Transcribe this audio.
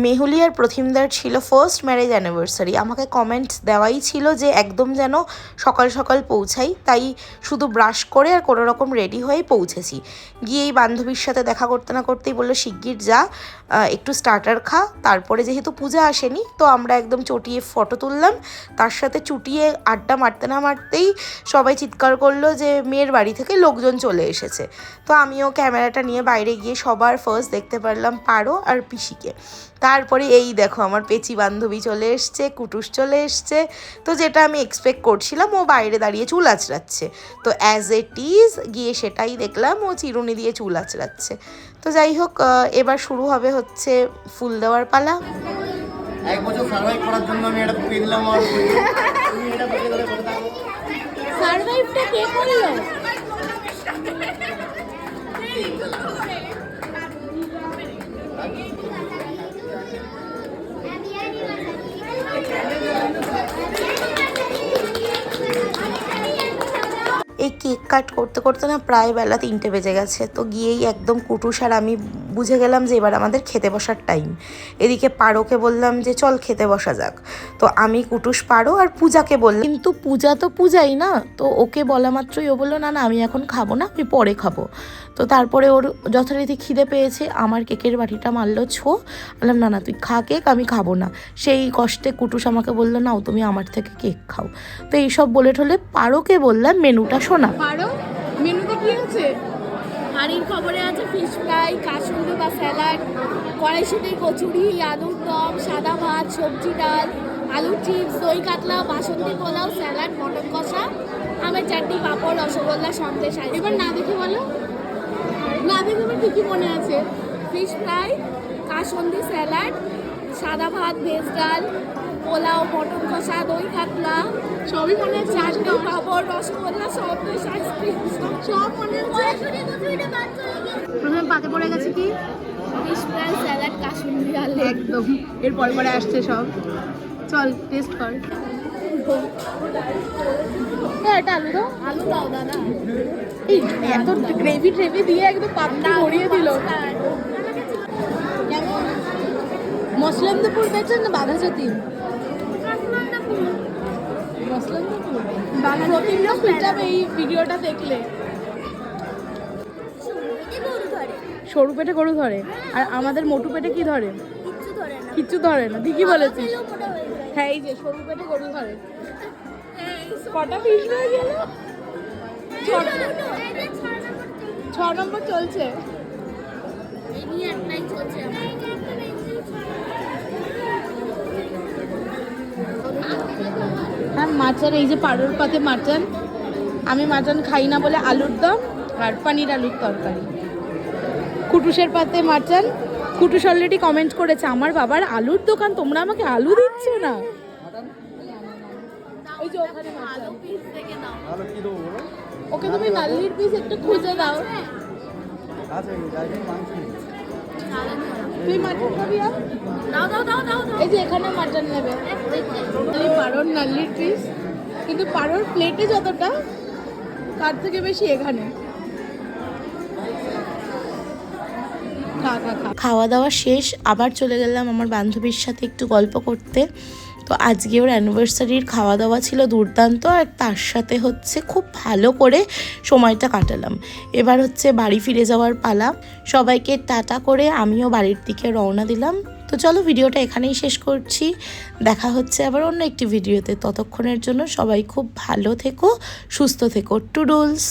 মেহুলি আর প্রথিমদার ছিল first marriage anniversary. আমাকে comment দেওয়াই ছিল যে একদম যেন সকাল সকাল পৌঁছাই, তাই শুধু ব্রাশ করে আর কোনো রকম রেডি হয়েই পৌঁছেছি। গিয়েই বান্ধবীর সাথে দেখা করতে না করতেই বললো শিগগির যা, একটু স্টার্টার খা। তারপরে যেহেতু পূজা আসেনি তো আমরা একদম চটিয়ে ফটো তুললাম, তার সাথে চুটিয়ে আড্ডা মারতে না মারতেই সবাই চিৎকার করলো যে মেয়ের বাড়ি থেকে লোকজন চলে এসেছে। তো আমিও ক্যামেরাটা নিয়ে বাইরে গিয়ে সবার ফার্স্ট দেখতে পারলাম পারো আর পিসিকে। তারপরে এই দেখো আমার পেচি বান্ধবী চলে এসছে, কুটুস চলে এসছে। তো যেটা আমি এক্সপেক্ট করছিলাম, ও বাইরে দাঁড়িয়ে চুল আঁচড়াচ্ছে, তো অ্যাজ ইট ইজ গিয়ে সেটাই দেখলাম, ও চিরুনি দিয়ে চুল আঁচড়াচ্ছে। তো যাই হোক, এবার শুরু হবে হচ্ছে ফুল দেওয়ার পালা। এক বছর সার্ভাইভ করার জন্য আমি এটা বুকে দিলাম, আর তুমি এটা বুকে ধরে বসে থাকো। সার্ভাইভটা কে করলো? এই কেক কাট করতে করতে না প্রায় বেলা 3টে বেজে গেছে। তো গিয়েই একদম কুটুস আর আমি বুঝে গেলাম যে এবার আমাদের খেতে বসার টাইম। এদিকে পারোকে বললাম যে চল খেতে বসা যাক। তো আমি, কুটুস, পারো আর পূজাকে বললাম, কিন্তু পূজা তো পূজাই না, তো ওকে বলা মাত্রই ও বললো না না আমি এখন খাবো না, আমি পরে খাবো। তো তারপরে ওর যথারীতি খিদে পেয়েছে, আমার কেকের বাটিটা মারলো ছো। বললাম না না তুই খা কেক, আমি খাবো না। সেই কষ্টে কুটুস আমাকে বললো নাও তুমি আমার থেকে কেক খাও। তো এইসব বলে ঠলে পারোকে বললাম মেনুটা শোনা। পারো মেনুতে কি আছে? হাঁড়ির খবরে আছে ফিশ ফ্রাই, কাসুন্দি বা স্যালাড, কড়াইশুঁটি, কচুরি, আলুর দম, সাদা ভাত, সবজি ডাল, আলুর চিপস, দই কাতলা, বাসন্তী পোলাও, স্যালাড, মটন কষা, আমের চাটনি, পাঁপড়, রসগোল্লা, সন্দেশ। এবার না দেখে বলো, না দেখে এবার কী কী মনে আছে? ফিশ ফ্রাই, কাসুন্দি, স্যালাড, সাদা ভাত, ভেজ ডাল, পোলাও, মটন কষা, দই কাতলা, সবই মনে আছে। চাটনি, পাঁপড়, রসগোল্লা, সন্দেশ, আইসক্রিম, সব মনে আছে। প্রথমে পাতে পড়ে গেছে কি ফিশ ফ্রাই, স্যালাড, কাসুন্দি আলু। একদম এর পরে পরে আসছে সব। চল টেস্ট কর। এটা আলু দাও, আলু দাও দাদা। এই এত গ্রেভি ট্রেভি দিয়ে একদম পাতলা ভরিয়ে দিল। মসলন্দপুর বেচে না বাঘাযতীন? মসলন্দপুর বাঘাযতীন না পিটাবে এই ভিডিওটা দেখলে। সরু পেটে গরু ধরে, আর আমাদের মোটু পেটে কি ধরে? কিচ্ছু ধরে না। ঠিকই বলেছিস। হ্যাঁ এই যে সরু পেটে গরু ধরে। কটা পিস হয়ে গেল? 6 নম্বর চলছে। হ্যাঁ মাচান, এই যে পাড়োর পাতে মাচান। আমি মাচান খাই না বলে আলুর দম আর পনির আলুর তরকারি। কুটুসের পাতে মাচান। কুটুস অলরেডি কমেন্ট করেছে আমার বাবার আলুর দোকান, তোমরা আমাকে আলু দিচ্ছ না। ওই যে ওখানে মাচান। ভালো কি দেবো বলো? ওকে তুমি নাল্লির পিস একটু খুঁজে দাও। আছে যাইবে মাংস। তুই মাটন খাবি? আর দাও দাও দাও দাও। এই যে এখানে মাটন নেবে। এই পাড়োর নাল্লির পিস, কিন্তু পাড়োর প্লেটে যতটা তার থেকে বেশি এখানে। খাওয়া দাওয়া শেষ, আবার চলে গেলাম আমার বান্ধবীর সাথে একটু গল্প করতে। তো আজকে ওর অ্যানিভার্সারির খাওয়া দাওয়া ছিল দুর্দান্ত, আর তার সাথে হচ্ছে খুব ভালো করে সময়টা কাটালাম। এবার হচ্ছে বাড়ি ফিরে যাওয়ার পালা। সবাইকে টাটা করে আমিও বাড়ির দিকে রওনা দিলাম। তো চলো ভিডিওটা এখানেই শেষ করছি, দেখা হচ্ছে আবার অন্য একটি ভিডিওতে। ততক্ষণের জন্য সবাই খুব ভালো থেকো, সুস্থ থেকো। টুডুলস।